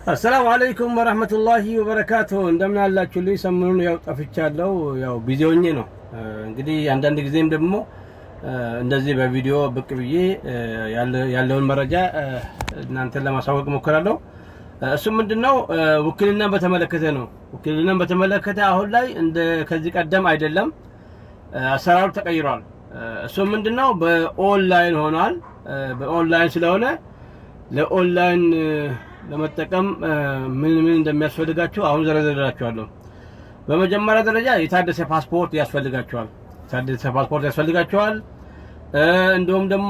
السلام عليكم ورحمة الله وبركاته እንደምን አላችሁልኝ ሰሞኑን ያው ጠፍቻለሁ ያው ቢዚ ሆኜ ነው እንግዲህ አንዳንድ ጊዜም ደግሞ እንደዚህ በቪዲዮ ብቅ ብዬ ያለውን መረጃ እናንተን ለማሳወቅ ሞክራለሁ እሱ ምንድነው ውክልናን በተመለከተ ነው ውክልናን በተመለከተ አሁን ላይ እንደ ከዚህ ቀደም አይደለም አሰራሩ ተቀይሯል እሱ ምንድነው በኦንላይን ሆኗል በኦንላይን ስለሆነ ለኦንላይን ለመጠቀም ምን እንደሚያስፈልጋችሁ አሁን ዘረዘራችኋለሁ በመጀመሪያ ደረጃ የታደሰ ፓስፖርት ያስፈልጋችኋል እንደውም ደግሞ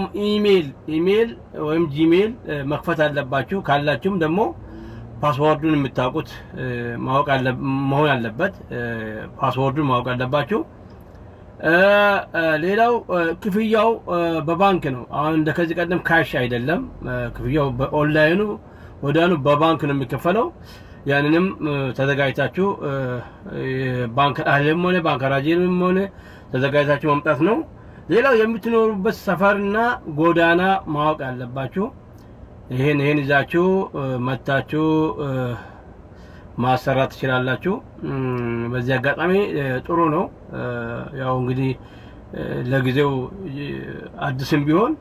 ኢሜል ወይም ጂሜል መክፈት አለባችሁ ካላችሁም ደግሞ ፓስወርዱን የምታውቁት መሆን አለበት ፓስወርዱን ማወቅ አለባችሁ ሌላው ክፍያው በባንክ ነው አሁን እንደከዚህ ቀደም ካሽ አይደለም ክፍያው በኦንላይኑ ወዳኑ በባንክ ነው የሚከፈለው ያንንም ተዘጋጅታችሁ ባንክ አለም ሆነ ባንክ አራጂንም ሆነ ተዘጋጅታችሁ መምጣት ነው ሌላው የምትኖሩበት ሰፈርና ጎዳና ማወቅ አለባችሁ ይሄን ይዛችሁ መታችሁ ማሰራት ትችላላችሁ በዚህ አጋጣሚ ጥሩ ነው ያው እንግዲህ ለጊዜው አዲስም ቢሆን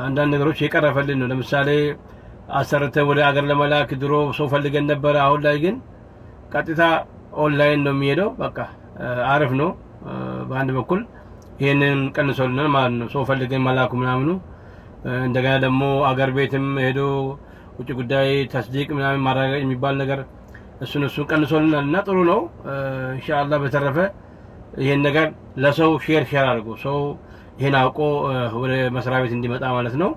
አንዳንድ ነገሮች የቀረፈልን ነው ለምሳሌ አሰርተን ወደ ሀገር ለመላክ ድሮ ሰው ፈልገን ነበር አሁን ላይ ግን ቀጥታ ኦንላይን ነው የሚሄደው በቃ አሪፍ ነው በአንድ በኩል ይሄንን ቀንሶልናል ማለት ነው ሰው ፈልገን መላኩ ምናምኑ እንደገና ደግሞ አገር ቤትም ሄዶ ውጭ ጉዳይ ተስዲቅ ምናምን ማረጋገጥ የሚባል ነገር እሱን ቀንሶልናልና ጥሩ ነው ኢንሻአላህ በተረፈ ይሄን ነገር ለሰው ሼር አድርጎ ሰው ይሄን አውቆ ወደ መስሪያ ቤት እንዲመጣ ማለት ነው